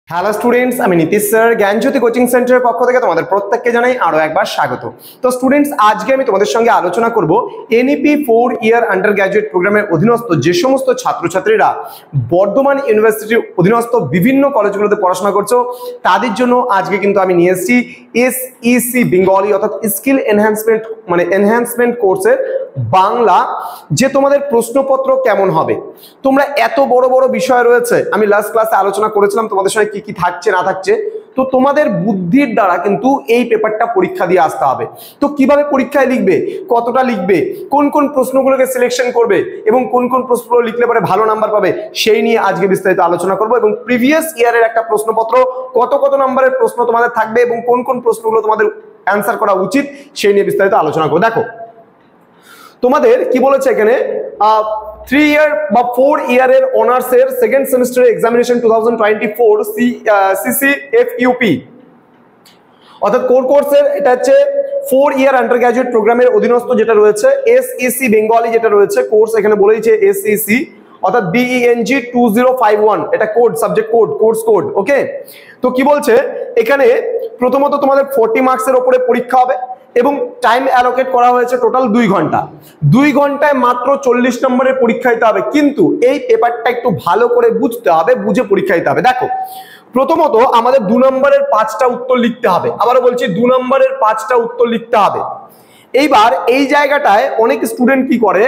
Hello students, আমি Nitish sir জ্ঞানজ্যোতি coaching সেন্টারের পক্ষ থেকে তোমাদের প্রত্যেককে জানাই আরো একবার স্বাগত। তো স্টুডেন্টস, আজকে আমি তোমাদের সঙ্গে আলোচনা করব এনইপি 4 ইয়ার আন্ডার গ্র্যাজুয়েট প্রোগ্রামের অধীনস্থ যে সমস্ত ছাত্রছাত্রীরা বর্ধমান ইউনিভার্সিটির অধীনস্থ বিভিন্ন কলেজগুলোতে পড়াশোনা করছো তাদের জন্য আজকে কিন্তু আমি নিয়ে এসেছি এসইসি বেঙ্গলি অর্থাৎ স্কিল এনহ্যান্সমেন্ট কোর্সের বাংলা, যে তোমাদের প্রশ্নপত্র কেমন হবে। তোমরা এত বড় বড় বিষয় রয়েছে, আমি লাস্ট ক্লাসে আলোচনা করেছিলাম তোমাদের সঙ্গে কি কি থাকছে না থাকছে। তো তোমাদের বুদ্ধির দ্বারা কিন্তু এই পেপারটা পরীক্ষা দিয়ে আসতে হবে। তো কিভাবে পরীক্ষায় লিখবে, কতটা লিখবে, কোন কোন প্রশ্নগুলোকে সিলেকশন করবে এবং কোন কোন প্রশ্নগুলো লিখলে পরে ভালো নাম্বার পাবে, সেই নিয়ে আজকে বিস্তারিত আলোচনা করব। এবং প্রিভিয়াস ইয়ারের একটা প্রশ্নপত্র, কত কত নাম্বারের প্রশ্ন তোমাদের থাকবে এবং কোন কোন প্রশ্নগুলো তোমাদের অ্যান্সার করা উচিত সেই নিয়ে বিস্তারিত আলোচনা করবো। দেখো তোমাদের কি বলেছে এখানে, 3 ইয়ার বা 4 ইয়ারের অনার্সের সেকেন্ড সেমিস্টার এক্সামিনেশন 2024 সিসিএফইউপি অর্থাৎ কোর কোর্সের, এটা হচ্ছে 4 ইয়ার আন্ডার গ্র্যাজুয়েট প্রোগ্রামের অধীনস্থ যেটা রয়েছে এসইসি বেঙ্গলি যেটা রয়েছে কোর্স, এখানে বলে দিয়েছে এসইসি অর্থাৎ BENG 2051, এটা code, subject code, course code. Okay, তো কি বলছে এখানে, প্রথমত তোমাদের 40 মার্কসের উপরে পরীক্ষা হবে এবং টাইম অ্যালোকেট করা হয়েছে টোটাল 2 ঘন্টা। 2 ঘন্টায় মাত্র 40 নম্বরের পরীক্ষা দিতে হবে, কিন্তু এই পেপারটা একটু ভালো করে বুঝতে হবে, বুঝে পরীক্ষা দিতে হবে। দেখো প্রথমত আমাদের 2 নম্বরের 5টা উত্তর লিখতে হবে, আবারও বলছি 2 নম্বরের 5টা উত্তর লিখতে হবে। এইবার এই জায়গাটায় অনেক স্টুডেন্ট কি করে,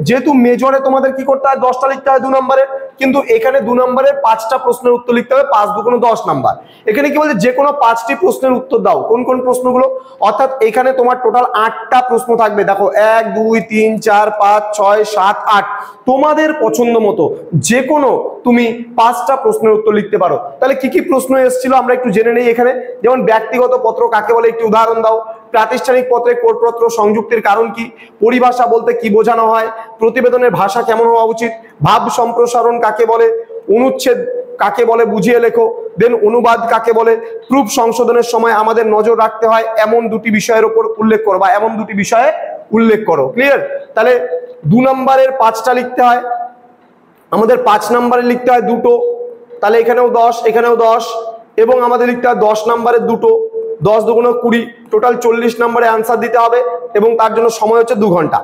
যেহেতু মেজরে তোমাদের কি করতে হয় 10টা লিখতে হয় 2 নম্বরের, কিন্তু এখানে 2 নম্বরের 5টা প্রশ্নের উত্তর লিখতে হবে, 5 2 10 নাম্বার। এখানে কি বলছে, যে কোনো 5টি প্রশ্নের উত্তর দাও। কোন কোন প্রশ্নগুলো, অর্থাৎ এখানে তোমার টোটাল 8টা প্রশ্ন থাকবে। দেখো 1 2 3 4 5 6 7 8, তোমাদের পছন্দ মতো যে কোনো তুমি 5টা প্রশ্নের উত্তর লিখতে পারো। তাহলে কি কি প্রশ্ন এসেছিল আমরা একটু জেনে নেই এখানে। যেমন ব্যক্তিগত পত্র কাকে বলে, একটি উদাহরণ দাও। প্রাতিষ্ঠানিক পত্রে কোটপত্র সংযুক্তির কারণ কি, পরিভাষা বলতে কি বোঝানো হয়, প্রতিবেদনের ভাষা কেমন হওয়া উচিত, ভাব সম্প্রসারণ কাকে বলে, অনুচ্ছেদ কাকে বলে বুঝিয়ে লেখো, দেন অনুবাদ কাকে বলে, প্রুফ সংশোধনের সময় আমাদের নজর রাখতে হয় এমন 2টি বিষয়ের উপর উল্লেখ করো বা এমন 2টি বিষয়ে উল্লেখ করো। ক্লিয়ার? তাহলে 2 নম্বরের 5টা লিখতে হয়, আমাদের 5 নম্বরে লিখতে হয় 2টো, তাহলে এখানেও 10 এখানেও 10, এবং আমাদের লিখতে হয় 10 নম্বরের 2টো, 10 2 20, টোটাল 40 নম্বরে আনসার দিতে হবে এবং তার জন্য সময় হচ্ছে 2 ঘন্টা।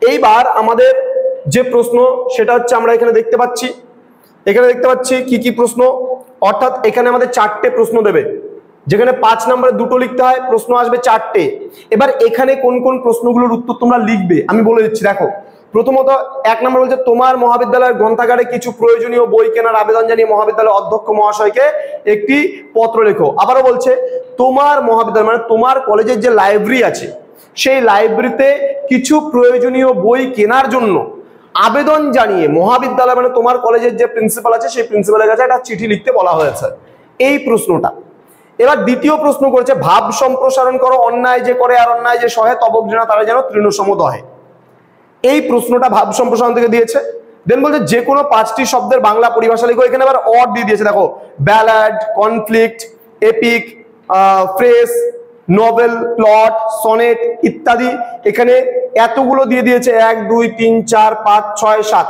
এইবার আমাদের যে প্রশ্ন সেটা হচ্ছে আমরা এখানে দেখতে পাচ্ছি, কি কি প্রশ্ন, অর্থাৎ এখানে আমাদের 4টে প্রশ্ন দেবে, যেখানে 5 নম্বরে 2টো লিখতে হয়, প্রশ্ন আসবে 4টে। এবার এখানে কোন কোন প্রশ্নগুলোর উত্তর তোমরা লিখবে আমি বলে দিচ্ছি। দেখো প্রথমত 1 নম্বর বলছে, তোমার মহাবিদ্যালয়ের গ্রন্থাগারে কিছু প্রয়োজনীয় বই কেনার আবেদন জানিয়ে মহাবিদ্যালয়ের অধ্যক্ষ মহাশয়কে একটি পত্র লেখো। আবারও বলছে, তোমার মহাবিদ্যালয় মানে তোমার কলেজের যে লাইব্রেরি আছে সেই লাইব্রেরিতে কিছু প্রয়োজনীয় বই কেনার জন্য আবেদন জানিয়ে মহাবিদ্যালয় মানে তোমার কলেজের যে প্রিন্সিপাল আছে সেই প্রিন্সিপালের কাছে একটা চিঠি লিখতে বলা হয়েছে, এই প্রশ্নটা। এবার দ্বিতীয় প্রশ্ন করেছে, ভাব সম্প্রসারণ করো, অন্যায় যে করে আর অন্যায় যে সহে তব ঘৃণা তারা যেন তৃণসমদহে। এই প্রশ্নটা ভাব সম্প্রসারণ থেকে দিয়েছে। দেন বলছে যে কোনো 5টি শব্দের বাংলা পরিভাষা লিখো। এখানে আবার অড দিয়ে দিয়েছে, দেখো ballad, conflict, epic, phrase, novel, plot, sonnet ইত্যাদি, এখানে এতগুলো দিয়ে দিয়েছে, 1 2 3 4 5 6 7।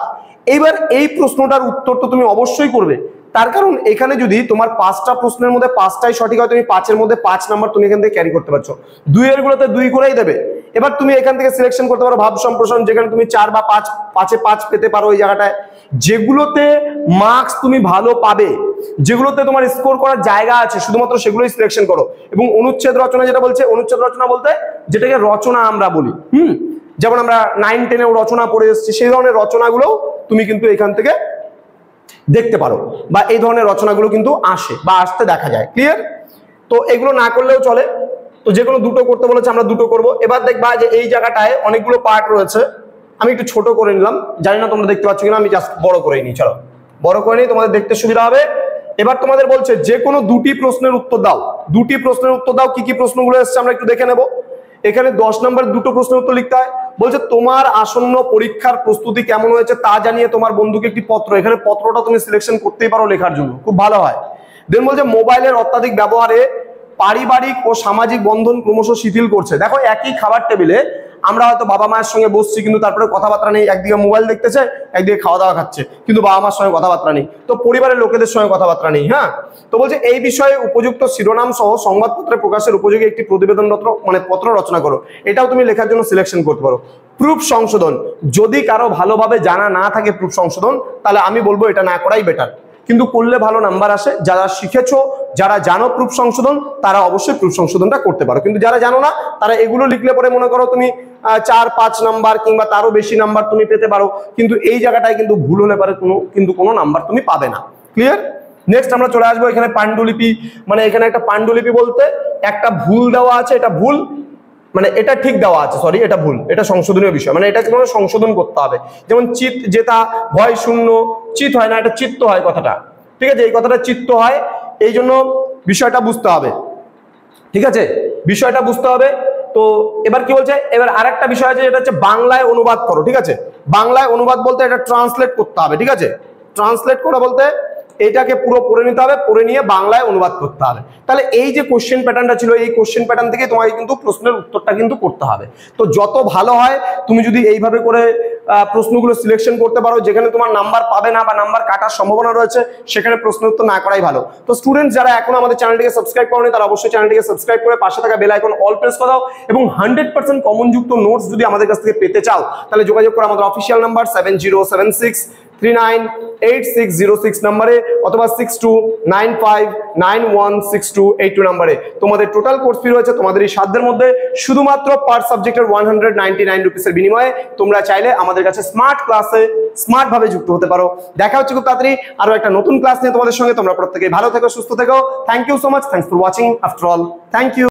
এইবার এই প্রশ্নটার উত্তর তো তুমি অবশ্যই করবে, তার কারণ এখানে যদি তোমার 5টা প্রশ্নের মধ্যে 5টাই সঠিক হয়, তুমি 5 এর মধ্যে 5 নাম্বার তুমি এখান থেকে ক্যারি করতে পারছো। 2 এর গুলোতে 2 করেই দেবে। এবার তুমি এখান থেকে সিলেকশন করতে পারো ভাব সম্প্রসারণ, যেখানে তুমি 4 বা 5, 5-এ 5 পেতে পারো। ওই জায়গাটায় যেগুলোতে মার্কস তুমি ভালো পাবে, যেগুলোতে তোমার স্কোর করার জায়গা আছে, শুধুমাত্র সেগুলোই সিলেকশন করো। এবং অনুচ্ছেদ রচনা যেটা বলছে, অনুচ্ছেদ রচনা বলতে যেটাকে রচনা আমরা বলি, যেমন আমরা 9 10-এও রচনা পড়ে এসেছি, সেই ধরনের রচনাগুলো তুমি কিন্তু এখান থেকে দেখতে পারো, বা এই ধরনের রচনাগুলো কিন্তু আসে বা আসতে দেখা যায়। ক্লিয়ার? তো এগুলো না করলেও চলে, তো যে কোনো 2টো করতে বলেছে, আমরা 2টো করব। এবার দেখবা যে এই জায়গাটায় অনেকগুলো পার্ট রয়েছে, আমি একটু ছোট করে নিলাম, জানি না তোমরা দেখতে পাচ্ছ কিনা, আমি জাস্ট বড় করে নিই। চলো বড় করে নিই, তোমাদের দেখতে সুবিধা হবে। এবার তোমাদের বলছে যে কোনো 2টি প্রশ্নের উত্তর দাও। 2টি প্রশ্নের উত্তর দাও। কি কি প্রশ্নগুলো এসছে আমরা একটু দেখে নেব। এখানে 10 নম্বরের 2টো প্রশ্নের উত্তর লিখতে হয়। বলছে তোমার আসন্ন পরীক্ষার প্রস্তুতি কেমন হয়েছে তা জানিয়ে তোমার বন্ধুকে একটি পত্র। এখানে পত্রটা তুমি সিলেকশন করতেই পারো লেখার জন্য, খুব ভালো হয়। দেন বলছে মোবাইলের অত্যাধিক ব্যবহারে পারিবারিক ও সামাজিক বন্ধন ক্রমশ শিথিল করছে। দেখো একই খাবার টেবিলে আমরা হয়তো বাবা মায়ের সঙ্গে বসছি কিন্তু তারপরে কথাবার্তা নেই, একদিকে মোবাইল দেখতেছে, একদিকে খাওয়া দাওয়া খাচ্ছে, কিন্তু বাবা মার সঙ্গে কথাবার্তা নেই, তো পরিবারের লোকেদের সঙ্গে কথাবার্তা নেই। হ্যাঁ, তো বলছে এই বিষয়ে উপযুক্ত শিরোনাম সহ সংবাদপত্রে প্রকাশের উপযোগী একটি প্রতিবেদন পত্র রচনা করো। এটাও তুমি লেখার জন্য সিলেকশন করতে পারো। প্রুফ সংশোধন, যদি কারো ভালোভাবে জানা না থাকে প্রুফ সংশোধন, তাহলে আমি বলবো এটা না করাই বেটার, কিন্তু করলে ভালো নাম্বার আসে। যারা শিখেছো, যারা জানো প্রুফ সংশোধন, তারা অবশ্যই প্রুফ সংশোধনটা করতে পারো, কিন্তু যারা জানো না তারা এগুলো লিখলে পরে মনে করো তুমি 4-5 নাম্বার কিংবা তারও বেশি নাম্বার তুমি পেতে পারো, কিন্তু এই জায়গাটায় কিন্তু ভুল হলে পারে কোনো নাম্বার তুমি পাবে না। ক্লিয়ার? নেক্সট আমরা চলে আসবো এখানে পাণ্ডুলিপি। মানে এখানে একটা পাণ্ডুলিপি বলতে একটা ভুল দেওয়া আছে, এটা ভুল, মানে এটা ঠিক দেওয়া আছে, সরি এটা ভুল, এটা সংশোধনীয় বিষয়, মানে এটাকে কোনো সংশোধন করতে হবে। যেমন চিত যেটা ভয় শূন্য, চিত হয় না, এটা চিত্ত হয় কথাটা, ঠিক আছে, এই কথাটা চিত্ত হয়, এই জন্য বিষয়টা বুঝতে হবে, ঠিক আছে, বিষয়টা বুঝতে হবে। তো এবার কি বলছে, এবার আরেকটা বিষয় আছে, যেটা হচ্ছে বাংলায় অনুবাদ করো, ঠিক আছে। বাংলায় অনুবাদ বলতে এটা ট্রান্সলেট করতে হবে, ঠিক আছে, ট্রান্সলেট করা বলতে এটাকে পুরো পড়ে নিতে হবে, পড়ে নিয়ে বাংলায় অনুবাদ করতে হবে। তাহলে এই যে কোশ্চেন প্যাটার্নটা ছিল, এই কোশ্চেন প্যাটার্ন থেকে তোমাকে কিন্তু প্রশ্নের উত্তরটা কিন্তু করতে হবে। তো যত ভালো হয় তুমি যদি এইভাবে করে প্রশ্নগুলো সিলেকশন করতে পারো, যেখানে তোমার নাম্বার পাবে না বা নাম্বার কাটার সম্ভাবনা রয়েছে, সেখানে প্রশ্ন উত্তর না করাই ভালো। তো স্টুডেন্টস যারা এখনো আমাদের চ্যানেলটিকে সাবস্ক্রাইব করোনি, তারা অবশ্যই চ্যানেলটিকে সাবস্ক্রাইব করে পাশে থাকা বেল আইকন অল প্রেস করে দাও, এবং 100% কমনযুক্ত নোটস যদি আমাদের কাছ থেকে পেতে চাও, তাহলে যোগাযোগ করো আমাদের অফিসিয়াল নাম্বার 7076398606 নম্বরে, অথবা 6295916282 নম্বরে। তোমাদের টোটাল কোর্স ফি রয়েছে তোমাদের এই সাধ্যের মধ্যে, শুধুমাত্র পার সাবজেক্টের 199 রুপিসের বিনিময়ে তোমরা চাইলে আমাদের কাছে স্মার্ট ক্লাসে স্মার্ট ভাবে যুক্ত হতে পারো। দেখা হচ্ছে খুব তাড়াতাড়ি আরো একটা নতুন ক্লাস নিয়ে তোমাদের সঙ্গে। তোমরা প্রত্যেকেই ভালো থেকো, সুস্থ থেকো। Thank you so much, thanks for watching. After all, thank you.